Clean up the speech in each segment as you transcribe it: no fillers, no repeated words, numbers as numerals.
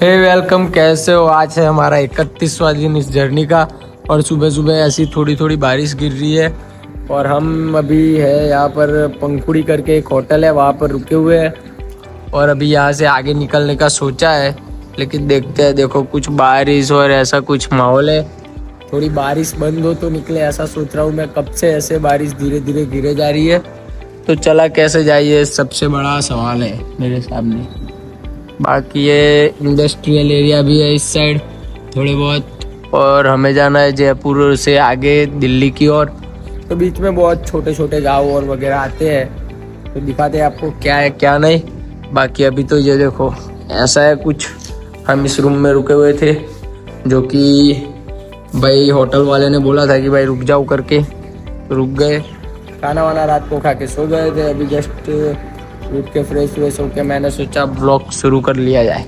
हे welcome, कैसे हो। आज है हमारा 31वां दिन इस जर्नी का और सुबह सुबह ऐसी थोड़ी थोड़ी बारिश गिर रही है और हम अभी है यहाँ पर पंखुड़ी करके एक होटल है, वहाँ पर रुके हुए हैं और अभी यहाँ से आगे निकलने का सोचा है, लेकिन देखते हैं। देखो कुछ बारिश और ऐसा कुछ माहौल है, थोड़ी बारिश बंद हो तो निकले ऐसा सोच रहा हूँ मैं। कब से ऐसे बारिश धीरे धीरे गिरे जा रही है, तो चला कैसे जाइए सबसे बड़ा सवाल है मेरे सामने। बाकी ये इंडस्ट्रियल एरिया भी है इस साइड थोड़े बहुत, और हमें जाना है जयपुर से आगे दिल्ली की ओर। तो बीच में बहुत छोटे छोटे गांव और वगैरह आते हैं, तो दिखाते हैं आपको क्या है क्या नहीं। बाकी अभी तो ये देखो ऐसा है कुछ। हम इस रूम में रुके हुए थे, जो कि भाई होटल वाले ने बोला था कि भाई रुक जाओ करके, तो रुक गए। खाना वाना रात को खा के सो गए थे। अभी जस्ट उठ के फ्रेश व्रेश होके मैंने सोचा व्लॉग शुरू कर लिया जाए।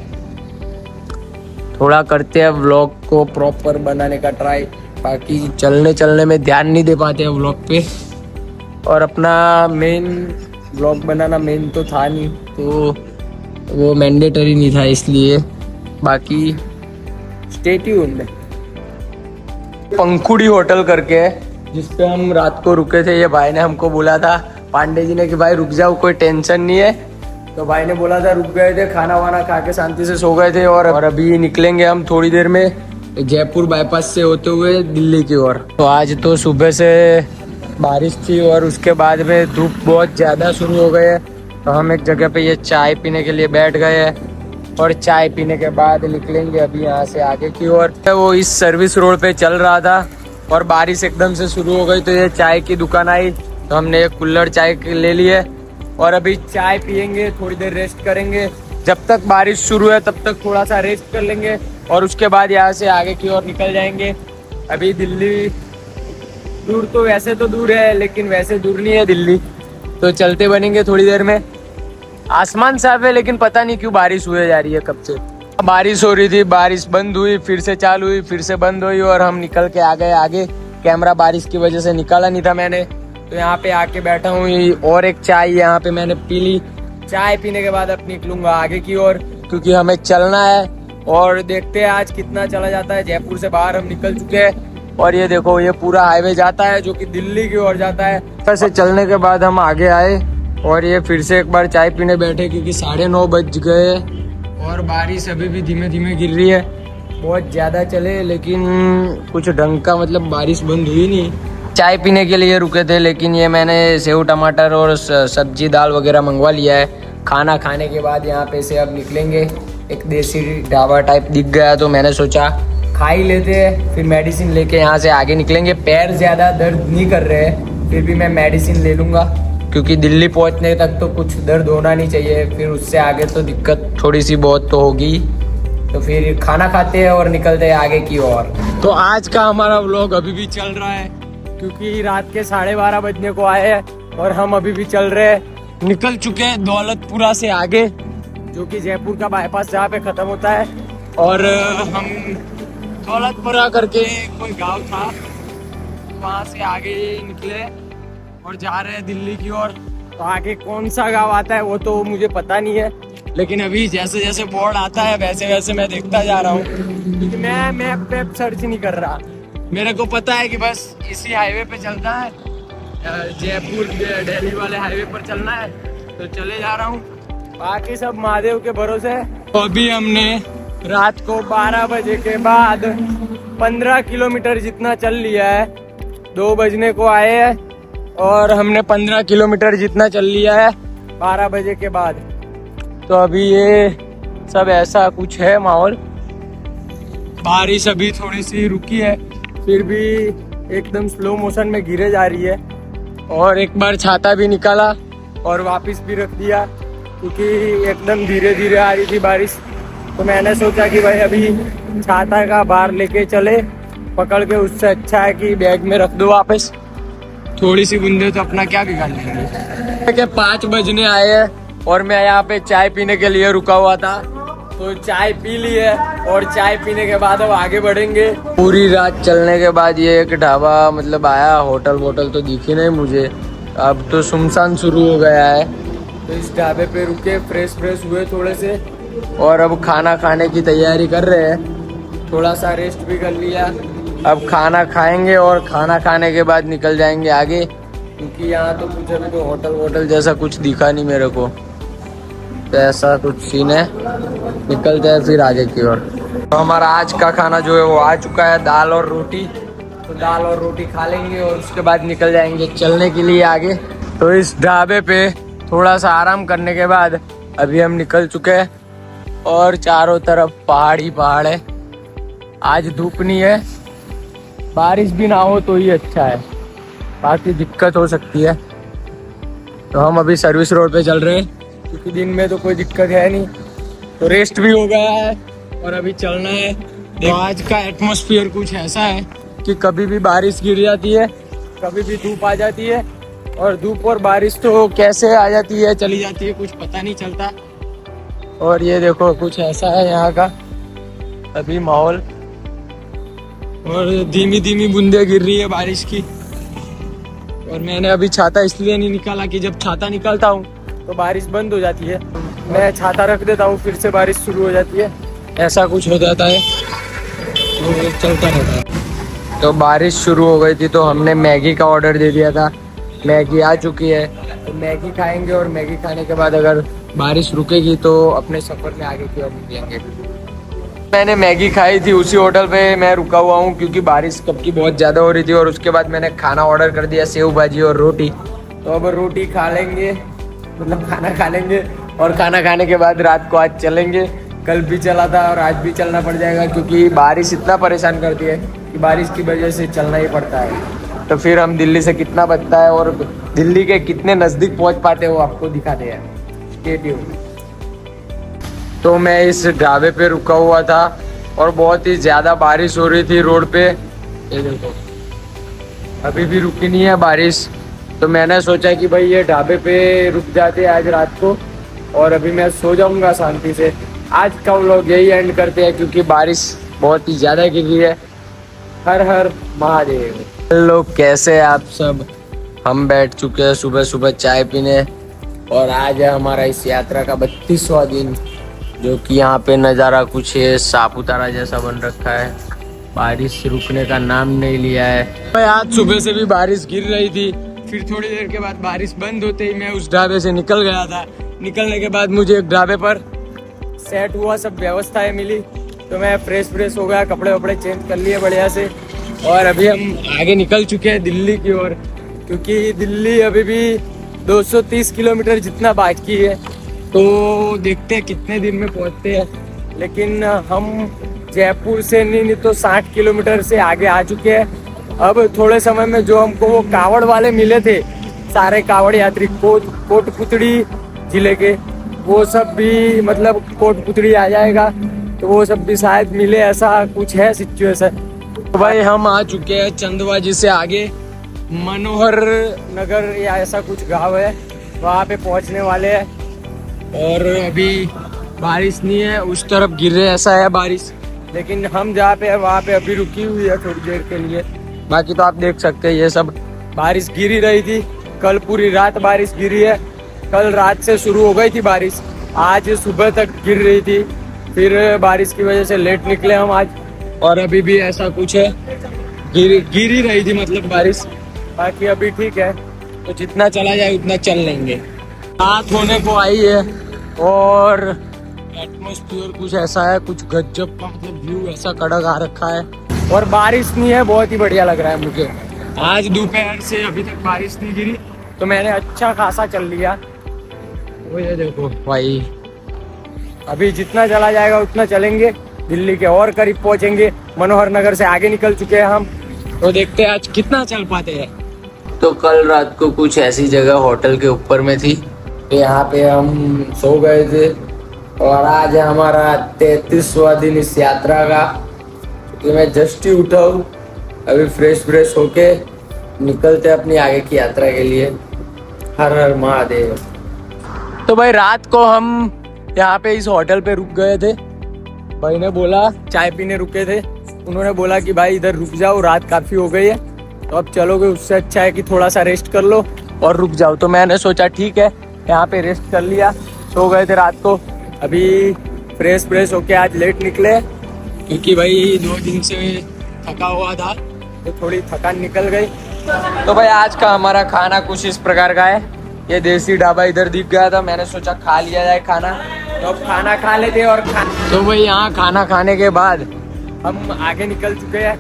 थोड़ा करते हैं व्लॉग को प्रॉपर बनाने का ट्राई, बाकी चलने चलने में ध्यान नहीं दे पाते हैं व्लॉग पे। और अपना मेन व्लॉग बनाना मेन तो था नहीं, तो वो मैंडेटरी नहीं था, इसलिए। बाकी स्टे ट्यून्ड। पंखुड़ी होटल करके है जिसपे हम रात को रुके थे। ये भाई ने हमको बोला था, पांडे जी ने, कि भाई रुक जाओ कोई टेंशन नहीं है। तो भाई ने बोला था, रुक गए थे, खाना वाना खा के शांति से सो गए थे। और अभी निकलेंगे हम थोड़ी देर में जयपुर बाईपास से होते हुए दिल्ली की ओर। तो आज तो सुबह से बारिश थी और उसके बाद में धूप बहुत ज़्यादा शुरू हो गई है। तो हम एक जगह पे ये चाय पीने के लिए बैठ गए हैं और चाय पीने के बाद निकलेंगे अभी यहाँ से आगे की ओर। वो इस सर्विस रोड पे चल रहा था और बारिश एकदम से शुरू हो गई, तो ये चाय की दुकान आई, तो हमने एक कुल्हड़ चाय ले लिए और अभी चाय पियेंगे, थोड़ी देर रेस्ट करेंगे। जब तक बारिश शुरू है तब तक थोड़ा सा रेस्ट कर लेंगे और उसके बाद यहाँ से आगे की ओर निकल जाएंगे। अभी दिल्ली दूर तो वैसे तो दूर है, लेकिन वैसे दूर नहीं है दिल्ली, तो चलते बनेंगे थोड़ी देर में। आसमान साफ है, लेकिन पता नहीं क्यों बारिश हुए जा रही है कब से। बारिश हो रही थी, बारिश बंद हुई, फिर से चालू हुई, फिर से बंद हुई और हम निकल के आ गए आगे। कैमरा बारिश की वजह से निकाला नहीं था मैंने, तो यहाँ पे आके बैठा हूँ और एक चाय यहाँ पे मैंने पी ली। चाय पीने के बाद अब निकलूंगा आगे की ओर, क्योंकि हमें चलना है और देखते हैं आज कितना चला जाता है। जयपुर से बाहर हम निकल चुके हैं और ये देखो ये पूरा हाईवे जाता है जो कि दिल्ली की ओर जाता है। वैसे चलने के बाद हम आगे आए और ये फिर से एक बार चाय पीने बैठे, क्योंकि 9:30 बज गए और बारिश अभी भी धीमे धीमे गिर रही है। बहुत ज़्यादा चले, लेकिन कुछ ढंग का मतलब बारिश बंद हुई नहीं। चाय पीने के लिए रुके थे, लेकिन ये मैंने सेव टमाटर और सब्जी दाल वगैरह मंगवा लिया है। खाना खाने के बाद यहाँ पे से अब निकलेंगे। एक देसी ढाबा टाइप दिख गया, तो मैंने सोचा खा ही लेते हैं, फिर मेडिसिन लेके यहाँ से आगे निकलेंगे। पैर ज़्यादा दर्द नहीं कर रहे हैं, फिर भी मैं मेडिसिन ले लूँगा, क्योंकि दिल्ली पहुँचने तक तो कुछ दर्द होना नहीं चाहिए, फिर उससे आगे तो दिक्कत थोड़ी सी बहुत तो होगी। तो फिर खाना खाते हैं और निकलते हैं आगे की ओर। तो आज का हमारा व्लॉग अभी भी चल रहा है, क्योंकि रात के 12:30 बजने को आए हैं और हम अभी भी चल रहे हैं। निकल चुके हैं दौलतपुरा से आगे, जो कि जयपुर का बाईपास जहाँ पे खत्म होता है। और हम दौलतपुरा करके कोई गांव था, वहाँ से आगे निकले और जा रहे हैं दिल्ली की ओर। तो आगे कौन सा गांव आता है वो तो मुझे पता नहीं है, लेकिन अभी जैसे जैसे बोर्ड आता है वैसे वैसे मैं देखता जा रहा हूँ, क्योंकि मैं मैप पे सर्च नहीं कर रहा। मेरे को पता है कि बस इसी हाईवे पे चलना है, जयपुर दिल्ली वाले हाईवे पर चलना है, तो चले जा रहा हूँ। बाकी सब महादेव के भरोसे। तो अभी हमने रात को 12 बजे के बाद 15 किलोमीटर जितना चल लिया है। 2 बजने को आए हैं और हमने 15 किलोमीटर जितना चल लिया है 12 बजे के बाद। तो अभी ये सब ऐसा कुछ है माहौल। बारिश अभी थोड़ी सी रुकी है, फिर भी एकदम स्लो मोशन में गिरे जा रही है। और एक बार छाता भी निकाला और वापस भी रख दिया, क्योंकि एकदम धीरे धीरे आ रही थी बारिश। तो मैंने सोचा कि भाई अभी छाता का बाहर लेके चले पकड़ के, उससे अच्छा है कि बैग में रख दो वापस। थोड़ी सी बूंदे तो अपना क्या बिगाड़ लेंगे। 5 बजने आए हैं और मैं यहाँ पे चाय पीने के लिए रुका हुआ था, तो चाय पी ली है और चाय पीने के बाद अब आगे बढ़ेंगे। पूरी रात चलने के बाद ये एक ढाबा मतलब आया, होटल वोटल तो दिखी नहीं मुझे। अब तो सुनसान शुरू हो गया है, तो इस ढाबे पे रुके, फ्रेश हुए थोड़े से और अब खाना खाने की तैयारी कर रहे हैं। थोड़ा सा रेस्ट भी कर लिया, अब खाना खाएंगे और खाना खाने के बाद निकल जाएंगे आगे, क्योंकि यहाँ तो कुछ अभी तो होटल जैसा कुछ दिखा नहीं मेरे को। तो ऐसा कुछ सीन है, निकलते हैं फिर आगे की ओर। तो हमारा आज का खाना जो है वो आ चुका है, दाल और रोटी। तो दाल और रोटी खा लेंगे और उसके बाद निकल जाएंगे चलने के लिए आगे। तो इस ढाबे पे थोड़ा सा आराम करने के बाद अभी हम निकल चुके हैं और चारों तरफ पहाड़ ही पहाड़ है। आज धूप नहीं है, बारिश भी ना हो तो ही अच्छा है, बाकी दिक्कत हो सकती है। तो हम अभी सर्विस रोड पे चल रहे हैं, क्योंकि दिन में तो कोई दिक्कत है नहीं। तो रेस्ट भी हो गया है और अभी चलना है। तो आज का एटमॉस्फेयर कुछ ऐसा है कि कभी भी बारिश गिर जाती है, कभी भी धूप आ जाती है, और धूप और बारिश तो कैसे आ जाती है चली जाती है कुछ पता नहीं चलता। और ये देखो कुछ ऐसा है यहाँ का अभी माहौल, और धीमी धीमी बूंदे गिर रही है बारिश की। और मैंने अभी छाता इसलिए नहीं निकाला कि जब छाता निकालता हूँ तो बारिश बंद हो जाती है, मैं छाता रख देता हूँ फिर से बारिश शुरू हो जाती है, ऐसा कुछ हो जाता है, तो चलता रहता है। तो बारिश शुरू हो गई थी तो हमने मैगी का ऑर्डर दे दिया था, मैगी आ चुकी है। तो मैगी खाएंगे और मैगी खाने के बाद अगर बारिश रुकेगी तो अपने सफर में आगे की ओर निकलेंगे। मैंने मैगी खाई थी उसी होटल पे मैं रुका हुआ हूँ, क्योंकि बारिश कब की बहुत ज़्यादा हो रही थी। और उसके बाद मैंने खाना ऑर्डर कर दिया, सेव भाजी और रोटी। तो अब रोटी खा लेंगे, मतलब खाना खा लेंगे, और खाना खाने के बाद रात को आज चलेंगे। कल भी चला था और आज भी चलना पड़ जाएगा, क्योंकि बारिश इतना परेशान करती है कि बारिश की वजह से चलना ही पड़ता है। तो फिर हम दिल्ली से कितना बचता है और दिल्ली के कितने नज़दीक पहुँच पाते हैं वो आपको दिखाते हैं, स्टे ट्यून्ड। तो मैं इस ढाबे पे रुका हुआ था और बहुत ही ज़्यादा बारिश हो रही थी रोड पे, ये देखो अभी भी रुकी नहीं है बारिश। तो मैंने सोचा कि भाई ये ढाबे पे रुक जाते आज रात को, और अभी मैं सो जाऊंगा शांति से। आज का व्लॉग यही एंड करते हैं, क्योंकि बारिश बहुत ही ज़्यादा गिर रही है। हर हर महादेव। हेलो, कैसे आप सब? हम बैठ चुके हैं सुबह सुबह चाय पीने, और आज है हमारा इस यात्रा का 32वां दिन, जो कि यहाँ पे नज़ारा कुछ है सापुतारा जैसा बन रखा है। बारिश रुकने का नाम नहीं लिया है। आज सुबह से भी बारिश गिर रही थी, फिर थोड़ी देर के बाद बारिश बंद होते ही मैं उस ढाबे से निकल गया था। निकलने के बाद मुझे एक ढाबे पर सेट हुआ, सब व्यवस्थाएं मिली, तो मैं फ्रेश हो गया, कपड़े वपड़े चेंज कर लिए बढ़िया से। और अभी हम आगे निकल चुके हैं दिल्ली की ओर, क्योंकि दिल्ली अभी भी 230 किलोमीटर जितना बाकी है। तो देखते हैं कितने दिन में पहुंचते हैं। लेकिन हम जयपुर से नहीं तो 60 किलोमीटर से आगे आ चुके हैं। अब थोड़े समय में जो हमको वो कावड़ वाले मिले थे, सारे कावड़ यात्री कोटपुतली जिले के, वो सब भी मतलब कोटपुतली आ जाएगा, तो वो सब भी शायद मिले, ऐसा कुछ है सिचुएशन। तो भाई हम आ चुके हैं चंदवा जी से आगे मनोहर नगर या ऐसा कुछ गांव है, वहाँ पे पहुँचने वाले हैं। और अभी बारिश नहीं है, उस तरफ गिर रहे ऐसा है बारिश, लेकिन हम जहाँ पे है वहाँ पे अभी रुकी हुई है थोड़ी देर के लिए। बाकी तो आप देख सकते हैं ये सब बारिश गिरी रही थी, कल पूरी रात बारिश गिरी है। कल रात से शुरू हो गई थी बारिश, आज सुबह तक गिर रही थी, फिर बारिश की वजह से लेट निकले हम आज, और अभी भी ऐसा कुछ है, गिरी रही थी मतलब बारिश। बाकी अभी ठीक है, तो जितना चला जाए उतना चल लेंगे। रात होने को आई है और एटमॉस्फेयर कुछ ऐसा है, कुछ गजब का मतलब व्यू ऐसा कड़क आ रखा है, और बारिश नहीं है, बहुत ही बढ़िया लग रहा है मुझे। आज दोपहर से अभी तक बारिश नहीं गिरी, तो मैंने अच्छा खासा चल लिया। वो ये देखो भाई, अभी जितना चला जाएगा उतना चलेंगे, दिल्ली के और करीब पहुंचेंगे। मनोहर नगर से आगे निकल चुके हैं हम, तो देखते हैं आज कितना चल पाते हैं। तो कल रात को कुछ ऐसी जगह होटल के ऊपर में थी, यहाँ पे हम सो गए थे, और आज है हमारा 33वां दिन इस यात्रा का। तो मैं जस्ट ही उठा हूँ, अभी फ्रेश होके निकलते अपनी आगे की यात्रा के लिए। हर हर महादेव। तो भाई रात को हम यहाँ पे इस होटल पे रुक गए थे, भाई ने बोला, चाय पीने रुके थे, उन्होंने बोला कि भाई इधर रुक जाओ, रात काफ़ी हो गई है, तो अब चलोगे उससे अच्छा है कि थोड़ा सा रेस्ट कर लो और रुक जाओ। तो मैंने सोचा ठीक है, यहाँ पे रेस्ट कर लिया, सो गए थे रात को। अभी फ्रेश फ्रेश होके आज लेट निकले, क्योंकि भाई 2 दिन से थका हुआ था तो थोड़ी थकान निकल गई। तो भाई आज का हमारा खाना कुछ इस प्रकार का है। ये देसी ढाबा इधर दिख गया था, मैंने सोचा खा लिया जाए खाना, तो अब खाना खा लेते और तो भाई यहाँ खाना खाने के बाद हम आगे निकल चुके हैं।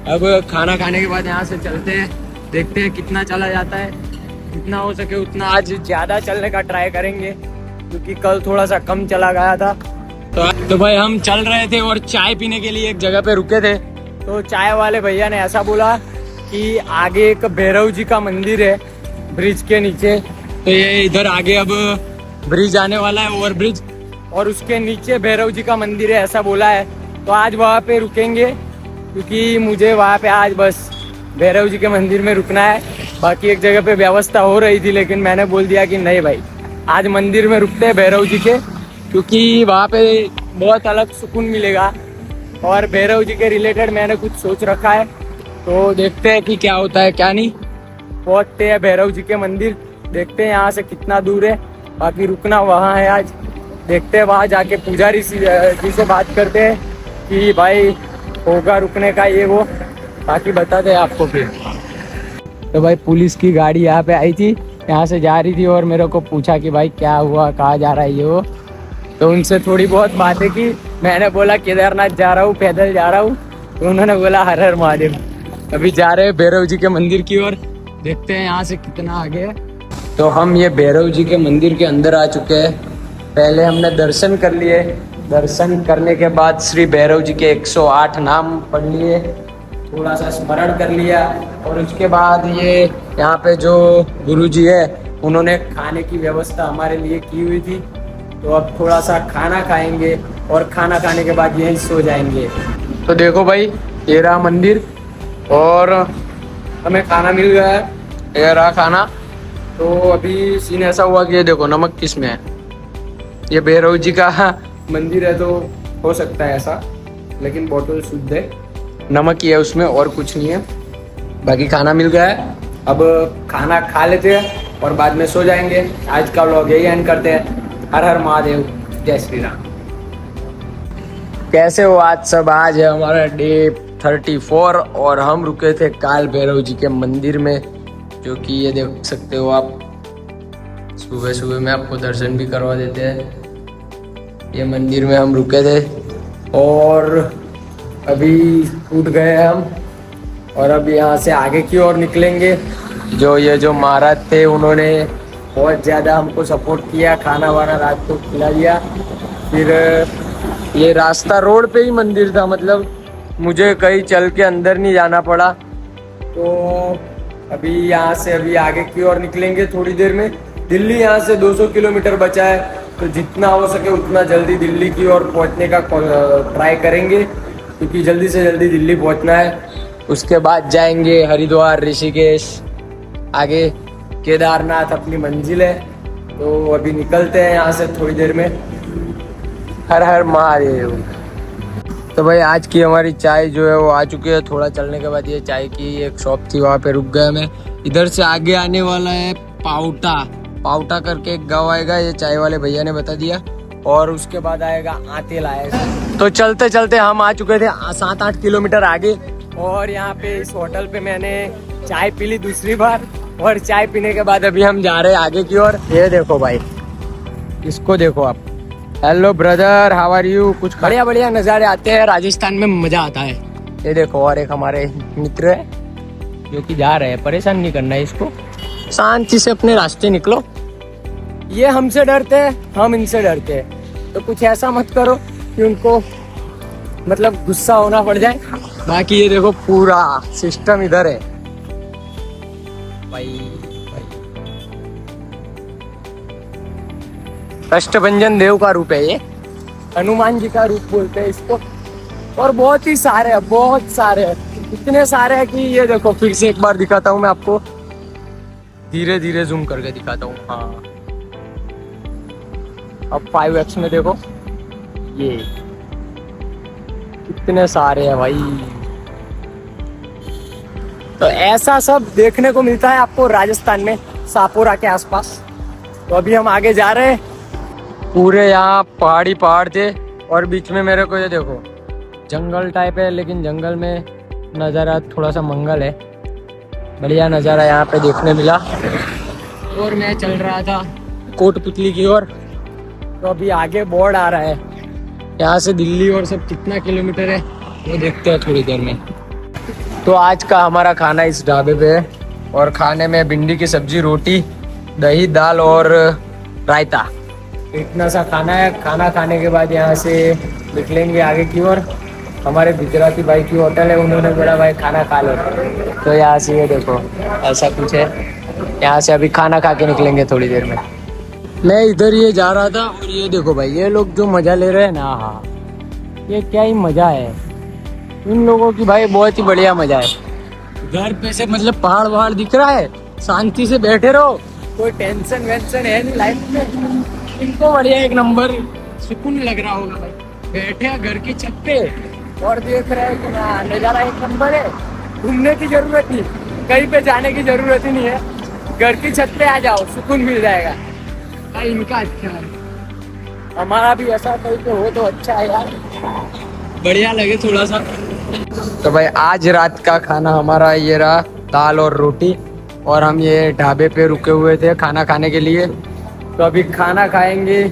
अब खाना खाने के बाद यहाँ से चलते हैं, देखते हैं कितना चला जाता है। जितना हो सके उतना आज ज़्यादा चलने का ट्राई करेंगे, क्योंकि कल थोड़ा सा कम चला गया था। तो भाई हम चल रहे थे और चाय पीने के लिए एक जगह पे रुके थे। तो चाय वाले भैया ने ऐसा बोला कि आगे एक भैरव जी का मंदिर है ब्रिज के नीचे, तो ये इधर आगे अब ब्रिज आने वाला है, ओवर ब्रिज, और उसके नीचे भैरव जी का मंदिर है ऐसा बोला है। तो आज वहाँ पे रुकेंगे, क्योंकि मुझे वहाँ पे आज बस भैरव जी के मंदिर में रुकना है। बाकी एक जगह पे व्यवस्था हो रही थी, लेकिन मैंने बोल दिया कि नहीं भाई, आज मंदिर में रुकते हैं भैरव जी के, क्योंकि वहाँ पे बहुत अलग सुकून मिलेगा। और भैरव जी के रिलेटेड मैंने कुछ सोच रखा है, तो देखते हैं कि क्या होता है क्या नहीं। पहुँचते हैं भैरव जी के मंदिर, देखते हैं यहाँ से कितना दूर है। बाकी रुकना वहाँ है आज, देखते हैं वहाँ जाके पुजारी जी से बात करते हैं कि भाई होगा रुकने का ये वो, बाकी बताते हैं आपको फिर। तो भाई पुलिस की गाड़ी यहाँ पे आई थी, यहाँ से जा रही थी, और मेरे को पूछा कि भाई क्या हुआ, कहाँ जा रहा है ये वो। तो उनसे थोड़ी बहुत बातें की, मैंने बोला केदारनाथ जा रहा हूँ, पैदल जा रहा हूँ। तो उन्होंने बोला हर हर महादेव। अभी जा रहे हैं भैरव जी के मंदिर की ओर, देखते हैं यहाँ से कितना आगे है। तो हम ये भैरव जी के मंदिर के अंदर आ चुके हैं। पहले हमने दर्शन कर लिए, दर्शन करने के बाद श्री भैरव जी के 108 नाम पढ़ लिए, थोड़ा सा स्मरण कर लिया, और उसके बाद ये यहाँ पे जो गुरु जी है उन्होंने खाने की व्यवस्था हमारे लिए की हुई थी। तो अब थोड़ा सा खाना खाएंगे, और खाना खाने के बाद यहीं सो जाएंगे। तो देखो भाई ये रहा मंदिर, और हमें खाना मिल गया है, ये रहा खाना। तो अभी सीन ऐसा हुआ कि ये देखो नमक किस में है, ये भैरव जी का मंदिर है तो हो सकता है ऐसा, लेकिन बोतल शुद्ध है, नमक ही है उसमें और कुछ नहीं है। बाकी खाना मिल गया है, अब खाना खा लेते हैं और बाद में सो जाएंगे। आज का व्लॉग यही एंड करते हैं। हर हर महादेव, जय श्री राम। कैसे हो आज सब? आज है हमारा डे 34 और हम रुके थे काल भैरव जी के मंदिर में, जो कि ये देख सकते हो आप। सुबह सुबह में आपको दर्शन भी करवा देते हैं। ये मंदिर में हम रुके थे और अभी उठ गए हम, और अब यहाँ से आगे की ओर निकलेंगे। जो महाराज थे उन्होंने बहुत ज़्यादा हमको सपोर्ट किया, खाना वाना रात को खिला दिया। फिर ये रास्ता रोड पे ही मंदिर था, मतलब मुझे कहीं चल के अंदर नहीं जाना पड़ा। तो अभी यहाँ से अभी आगे की ओर निकलेंगे थोड़ी देर में। दिल्ली यहाँ से 200 किलोमीटर बचा है, तो जितना हो सके उतना जल्दी दिल्ली की ओर पहुँचने का ट्राई करेंगे, क्योंकि जल्दी से जल्दी दिल्ली पहुँचना है। उसके बाद जाएंगे हरिद्वार, ऋषिकेश, आगे केदारनाथ अपनी मंजिल है। तो अभी निकलते हैं यहाँ से थोड़ी देर में। हर हर महादेव। तो भाई आज की हमारी चाय जो है वो आ चुकी है। थोड़ा चलने के बाद ये चाय की एक शॉप थी, वहाँ पे रुक गया मैं। इधर से आगे आने वाला है पाउटा करके एक गाँव आएगा, ये चाय वाले भैया ने बता दिया, और उसके बाद आएगा आतेल आएगा। तो चलते चलते हम आ चुके थे 7-8 किलोमीटर आगे, और यहाँ पे इस होटल पे मैंने चाय पी ली दूसरी बार, और चाय पीने के बाद अभी हम जा रहे हैं आगे की ओर। ये देखो भाई, इसको देखो आप। Hello brother, how are you? कुछ बढ़िया बढ़िया नज़ारे आते हैं राजस्थान में, मजा आता है। ये देखो, और एक हमारे मित्र है जो कि जा रहे हैं, परेशान नहीं करना है इसको, शांति से अपने रास्ते निकलो। ये हमसे डरते हैं, हम इनसे डरते हैं, तो कुछ ऐसा मत करो कि उनको मतलब गुस्सा होना पड़ जाए। बाकी ये देखो पूरा सिस्टम इधर है भाई। कष्टभंजन देव का रूप है ये, हनुमान जी का रूप बोलते हैं इसको। और बहुत ही सारे हैं, बहुत सारे हैं, इतने सारे हैं कि ये देखो, फिर से एक बार दिखाता हूँ मैं आपको, धीरे धीरे जूम करके दिखाता हूँ। हाँ, अब 5x में देखो, ये इतने सारे हैं भाई। तो ऐसा सब देखने को मिलता है आपको राजस्थान में, सापोरा के आसपास। तो अभी हम आगे जा रहे हैं। पूरे यहाँ पहाड़ थे, और बीच में मेरे को ये देखो जंगल टाइप है, लेकिन जंगल में नज़ारा थोड़ा सा मंगल है, बढ़िया नज़ारा यहाँ पे देखने मिला। और मैं चल रहा था कोटपुतली की ओर, तो अभी आगे बोर्ड आ रहा है यहाँ से दिल्ली और सब कितना किलोमीटर है वो देखते हैं थोड़ी देर में। तो आज का हमारा खाना इस ढाबे पे है, और खाने में भिंडी की सब्जी, रोटी, दही, दाल और रायता, इतना सा खाना है। खाना खाने के बाद यहाँ से निकलेंगे आगे की ओर। हमारे गुजराती भाई की होटल है, उन्होंने बोला भाई खाना खा लो, तो यहाँ से ये देखो ऐसा कुछ है। यहाँ से अभी खाना खा के निकलेंगे थोड़ी देर में। मैं इधर ये जा रहा था और ये देखो भाई ये लोग जो मजा ले रहे हैं ना, हाँ ये क्या ही मजा है इन लोगों की भाई, बहुत ही बढ़िया मजा है। घर पे से मतलब पहाड़ वहाड़ दिख रहा है, शांति से बैठे रहो, कोई टेंशन वेंशन है नहीं लाइफ में। इनको बढ़िया एक नंबर सुकून लग रहा होगा भाई, बैठे हैं घर की छत पे और देख रहे हैं कि ना नजारा एक नंबर है। घूमने की जरूरत नहीं, कहीं पे जाने की जरूरत ही नहीं है, घर की छत पे आ जाओ, सुकून मिल जाएगा भाई। इनका अच्छा है, हमारा भी ऐसा कहीं पे हो तो अच्छा है यार, बढ़िया लगे थोड़ा सा। तो भाई आज रात का खाना हमारा ये रहा, दाल और रोटी, और हम ये ढाबे पे रुके हुए थे खाना खाने के लिए। तो अभी खाना खाएंगे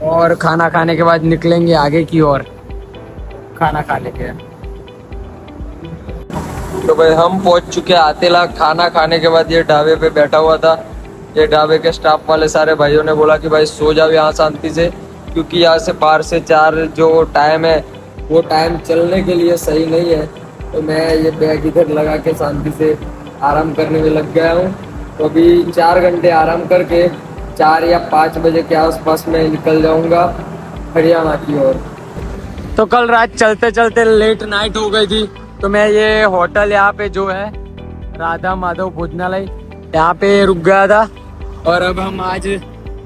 और खाना खाने के बाद निकलेंगे आगे की ओर खाना खाने के। तो भाई हम पहुंच चुके आतेला। खाना खाने के बाद ये ढाबे पे बैठा हुआ था, ये ढाबे के स्टाफ वाले सारे भाइयों ने बोला कि भाई सो जाओ यहाँ शांति से, क्योंकि यहाँ से 5 से 4 जो टाइम है वो टाइम चलने के लिए सही नहीं है। तो मैं ये बैग इधर लगा के शांति से आराम करने में लग गया हूँ। तो अभी 4 घंटे आराम करके 4 या 5 बजे के आसपास मैं निकल जाऊँगा हरियाणा की ओर। तो कल रात चलते चलते लेट नाइट हो गई थी, तो मैं ये होटल यहाँ पे जो है राधा माधव भोजनालय, यहाँ पे रुक गया था। और अब हम आज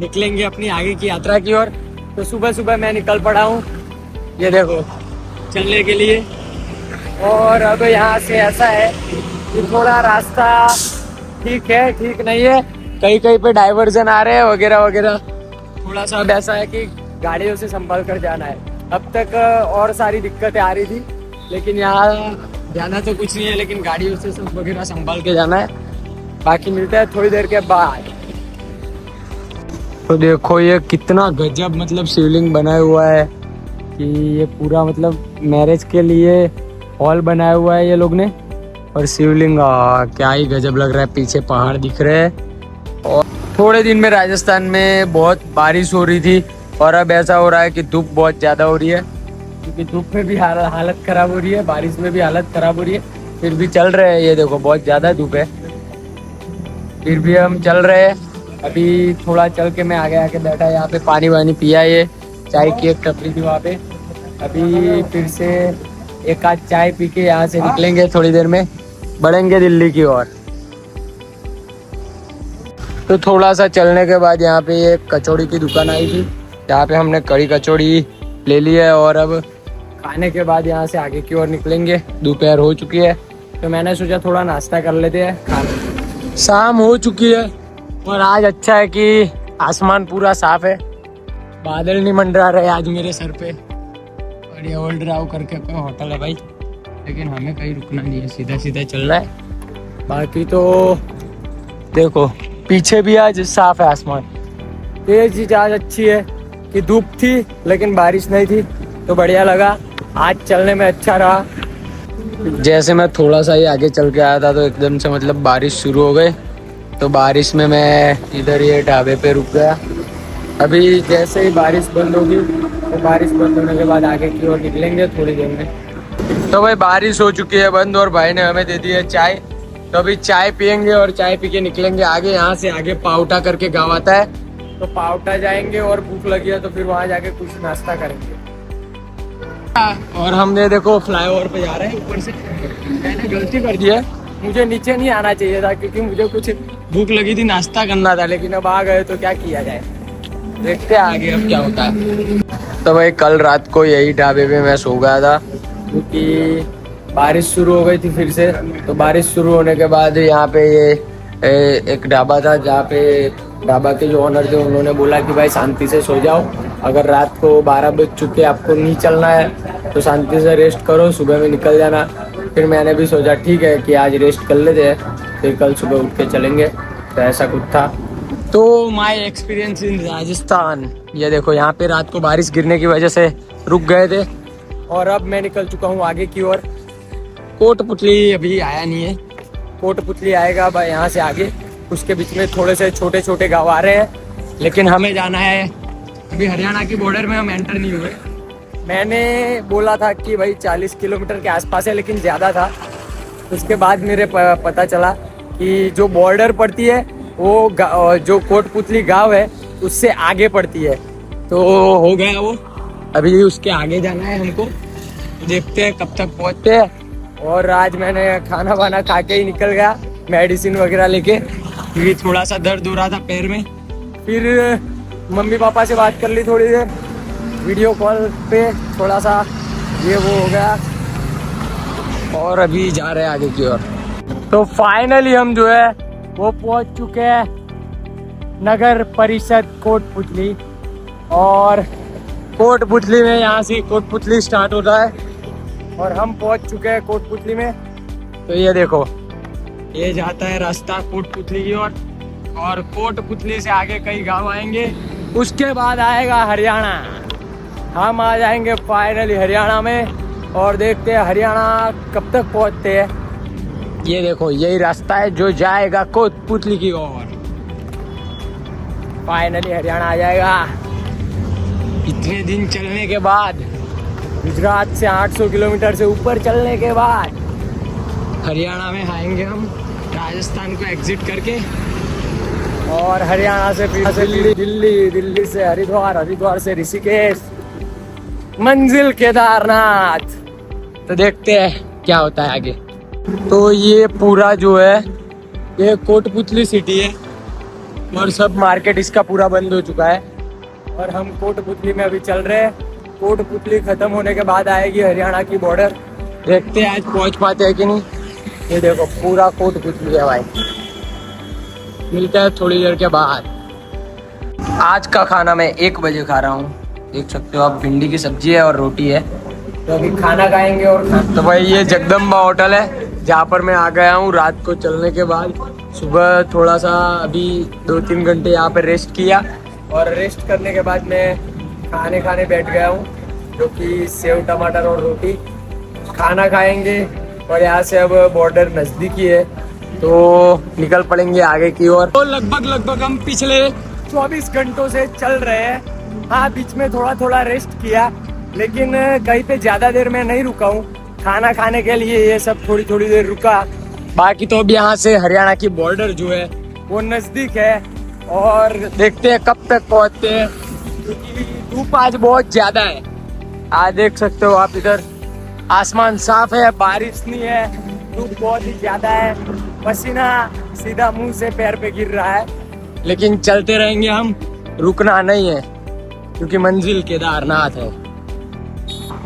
निकलेंगे अपनी आगे की यात्रा की ओर। तो सुबह सुबह मैं निकल पड़ा हूँ, ये देखो चलने के लिए। और अब यहाँ से ऐसा है कि थोड़ा रास्ता ठीक है, ठीक नहीं है, कहीं कहीं पे डाइवर्जन आ रहे हैं वगैरह वगैरह। थोड़ा सा अब ऐसा है कि गाड़ियों से संभल कर जाना है। अब तक और सारी दिक्कतें आ रही थी, लेकिन यहाँ जाना तो कुछ नहीं है, लेकिन गाड़ियों से सब वगैरह संभाल के जाना है। बाकी मिलते हैं थोड़ी देर के बाद। तो देखो ये कितना गजब मतलब शिवलिंग बनाया हुआ है कि ये पूरा मतलब मैरिज के लिए हॉल बनाया हुआ है ये लोग ने। और शिवलिंग क्या ही गजब लग रहा है, पीछे पहाड़ दिख रहे हैं। और थोड़े दिन में राजस्थान में बहुत बारिश हो रही थी, और अब ऐसा हो रहा है कि धूप बहुत ज़्यादा हो रही है, क्योंकि धूप में भी हालत ख़राब हो रही है, बारिश में भी हालत ख़राब हो रही है, फिर भी चल रहे हैं। ये देखो बहुत ज़्यादा धूप है, फिर भी हम चल रहे हैं। अभी थोड़ा चल के मैं आगे आके बैठा, यहाँ पे पानी वानी पिया, ये चाय की एक टपरी थी वहाँ पे। अभी फिर से एक आध चाय पी के यहाँ से निकलेंगे, थोड़ी देर में बढ़ेंगे दिल्ली की ओर। तो थोड़ा सा चलने के बाद यहाँ पे एक कचौड़ी की दुकान आई थी, यहाँ पे हमने कड़ी कचौड़ी ले ली है। और अब खाने के बाद यहाँ से आगे की ओर निकलेंगे। दोपहर हो चुकी है, तो मैंने सोचा थोड़ा नाश्ता कर लेते हैं। खाना शाम हो चुकी है, और आज अच्छा है कि आसमान पूरा साफ है, बादल नहीं मंडरा रहे आज मेरे सर पे। और ये ओल्ड राव करके कोई होटल है भाई, लेकिन हमें कहीं रुकना नहीं है, सीधा सीधा चलना है। बाकी तो देखो पीछे भी आज साफ है आसमान। ये चीज आज अच्छी है कि धूप थी लेकिन बारिश नहीं थी, तो बढ़िया लगा, आज चलने में अच्छा रहा। जैसे मैं थोड़ा सा ही आगे चल के आया था, तो एकदम से मतलब बारिश शुरू हो गई। तो बारिश में मैं इधर ये ढाबे पे रुक गया। अभी जैसे ही बारिश बंद होगी, तो बारिश बंद होने के बाद आगे की ओर निकलेंगे थोड़ी देर में। तो भाई बारिश हो चुकी है बंद, और भाई ने हमें दे दी है चाय। तो अभी चाय पियेंगे और चाय पी के निकलेंगे आगे। यहाँ से आगे पावटा करके गाँव आता है, तो पावटा जाएंगे, और भूख लगी है तो फिर वहाँ जाके कुछ नाश्ता करेंगे। और हमने देखो फ्लाईओवर पे जा रहे हैं ऊपर से। मैंने गलती कर दी है, मुझे नीचे नहीं आना चाहिए था, क्योंकि मुझे कुछ भूख लगी थी, नाश्ता करना था, लेकिन अब आ गए तो क्या किया जाए, देखते हैं आगे अब क्या होता है। तो भाई कल रात को यही ढाबे पे मैं सो गया था, क्योंकि बारिश शुरू हो गई थी फिर से। तो बारिश शुरू होने के बाद यहाँ पे ये एक ढाबा था जहाँ पे ढाबा के जो ऑनर थे उन्होंने बोला कि भाई शांति से सो जाओ, अगर रात को 12 बज चुके आपको नहीं चलना है तो शांति से रेस्ट करो, सुबह में निकल जाना। फिर मैंने भी सोचा ठीक है कि आज रेस्ट कर लेते हैं, फिर कल सुबह उठ के चलेंगे। तो ऐसा कुछ था। तो माय एक्सपीरियंस इन राजस्थान, ये देखो यहाँ पे रात को बारिश गिरने की वजह से रुक गए थे और अब मैं निकल चुका हूँ आगे की ओर। कोटपुतली अभी आया नहीं है, कोटपुतली आएगा भाई यहाँ से आगे, उसके बीच में थोड़े से छोटे छोटे गाँव आ रहे हैं। लेकिन हमें जाना है अभी हरियाणा की बॉर्डर में, हम एंटर नहीं हुए। मैंने बोला था कि भाई 40 किलोमीटर के आसपास है, लेकिन ज़्यादा था। उसके बाद मेरे पता चला कि जो बॉर्डर पड़ती है वो जो कोटपुतली गांव है उससे आगे पड़ती है। तो हो गया वो, अभी उसके आगे जाना है हमको, देखते हैं कब तक पहुंचते हैं। और आज मैंने खाना वाना खा के ही निकल गया, मेडिसिन वगैरह लेके, क्योंकि थोड़ा सा दर्द हो रहा था पैर में। फिर मम्मी पापा से बात कर ली थोड़ी देर वीडियो कॉल पे, थोड़ा सा ये वो हो गया और अभी जा रहे हैं आगे की ओर। तो फाइनली हम जो है वो पहुंच चुके हैं नगर परिषद कोटपुतली। और कोटपुतली में यहाँ से कोटपुतली स्टार्ट होता है और हम पहुंच चुके हैं कोटपुतली में। तो ये देखो, ये जाता है रास्ता कोटपुतली की ओर, और कोटपुतली से आगे कई गांव आएंगे, उसके बाद आएगा हरियाणा। हम आ जाएंगे फाइनली हरियाणा में और देखते हैं हरियाणा कब तक पहुंचते हैं। ये देखो, यही रास्ता है जो जाएगा कोटपुतली की ओर। फाइनली हरियाणा आ जाएगा इतने दिन चलने के बाद, गुजरात से 800 किलोमीटर से ऊपर चलने के बाद हरियाणा में आएंगे हम, राजस्थान को एग्जिट करके। और हरियाणा से फिर दिल्ली, दिल्ली से हरिद्वार, हरिद्वार से ऋषिकेश, मंजिल केदारनाथ। तो देखते हैं क्या होता है आगे। तो ये पूरा जो है ये कोटपुतली सिटी है और सब मार्केट इसका पूरा बंद हो चुका है और हम कोटपुतली में अभी चल रहे हैं। कोटपुतली खत्म होने के बाद आएगी हरियाणा की बॉर्डर, देखते हैं आज पहुंच पाते हैं कि नहीं। ये देखो पूरा कोटपुतली है भाई, मिलता है थोड़ी देर के बाद। आज का खाना मैं 1 बजे खा रहा हूँ, देख सकते हो आप, भिंडी की सब्जी है और रोटी है। तो अभी खाना खाएंगे। और तो भाई ये जगदम्बा होटल है जहाँ पर मैं आ गया हूँ रात को चलने के बाद। सुबह थोड़ा सा अभी 2-3 घंटे यहाँ पे रेस्ट किया और रेस्ट करने के बाद मैं खाने बैठ गया हूँ, जो कि सेव टमाटर और रोटी। खाना खाएंगे और यहाँ से अब बॉर्डर नज़दीकी है तो निकल पड़ेंगे आगे की ओर। तो लगभग हम पिछले 24 घंटों से चल रहे हैं। हाँ, बीच में थोड़ा रेस्ट किया, लेकिन कहीं पे ज़्यादा देर में नहीं रुका हूँ। खाना खाने के लिए ये सब थोड़ी देर रुका। बाकी तो अब यहाँ से हरियाणा की बॉर्डर जो है वो नज़दीक है और देखते हैं कब तक पहुँचते हैं, क्योंकि धूप आज बहुत ज़्यादा है। आज देख सकते हो आप, इधर आसमान साफ है, बारिश नहीं है, धूप बहुत ही ज़्यादा है, पसीना सीधा मुंह से पैर पे गिर रहा है। लेकिन चलते रहेंगे हम, रुकना नहीं है, क्योंकि मंजिल केदारनाथ है।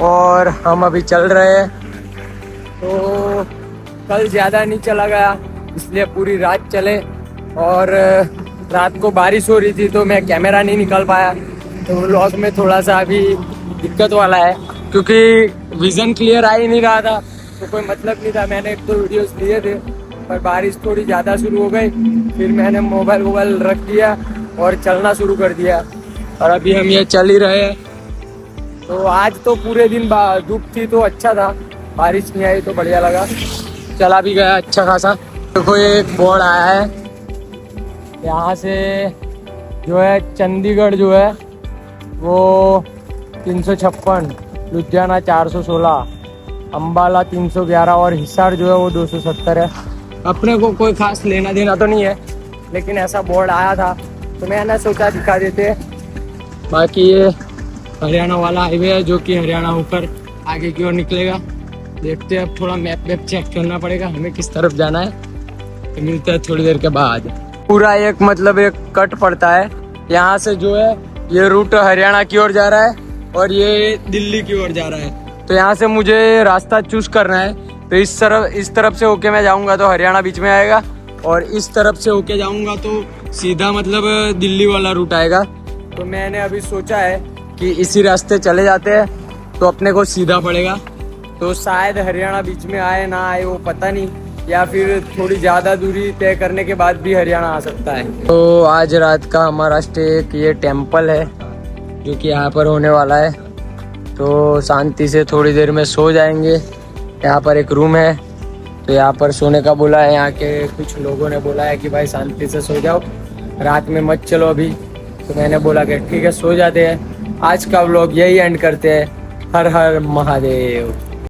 और हम अभी चल रहे हैं। तो कल ज़्यादा नहीं चला गया, इसलिए पूरी रात चले। और रात को बारिश हो रही थी तो मैं कैमरा नहीं निकाल पाया, तो व्लॉग में थोड़ा सा अभी दिक्कत वाला है, क्योंकि विज़न क्लियर आ ही नहीं रहा था, तो कोई मतलब नहीं था। मैंने 1-2 वीडियोस लिए थे, पर बारिश थोड़ी ज़्यादा शुरू हो गई, फिर मैंने मोबाइल रख दिया और चलना शुरू कर दिया। और अभी हम ये चल ही रहे हैं। तो आज तो पूरे दिन धूप थी तो अच्छा था, बारिश नहीं आई तो बढ़िया लगा, चला भी गया अच्छा खासा। देखो ये एक बोर्ड आया है, यहाँ से जो है चंडीगढ़ जो है वो 356, लुधियाना 416, अम्बाला 311 और हिसार जो है वो 270 है। अपने को कोई खास लेना देना तो नहीं है, लेकिन ऐसा बोर्ड आया था तो मैंने सोचा दिखा देते। बाकी ये हरियाणा वाला हाईवे है जो कि हरियाणा ऊपर आगे की ओर निकलेगा। देखते हैं, अब थोड़ा मैप चेक करना पड़ेगा हमें किस तरफ जाना है। तो मिलते हैं थोड़ी देर के बाद। पूरा एक कट पड़ता है, यहाँ से जो है ये रूट हरियाणा की ओर जा रहा है और ये दिल्ली की ओर जा रहा है। तो यहाँ से मुझे रास्ता चूज करना है, तो इस तरफ से होके मैं जाऊँगा तो हरियाणा बीच में आएगा, और इस तरफ से होके जाऊंगा तो सीधा मतलब दिल्ली वाला रूट आएगा। तो मैंने अभी सोचा है कि इसी रास्ते चले जाते हैं तो अपने को सीधा पड़ेगा। तो शायद हरियाणा बीच में आए ना आए वो पता नहीं, या फिर थोड़ी ज़्यादा दूरी तय करने के बाद भी हरियाणा आ सकता है। तो आज रात का हमारा स्टे एक ये टेम्पल है जो कि यहाँ पर होने वाला है। तो शांति से थोड़ी देर में सो जाएंगे। यहाँ पर एक रूम है तो यहाँ पर सोने का बोला है। यहाँ के कुछ लोगों ने बोला है कि भाई शांति से सो जाओ, रात में मत चलो अभी। तो मैंने बोला कि ठीक है सो जाते हैं। आज का व्लॉग यही एंड करते हैं। हर हर महादेव।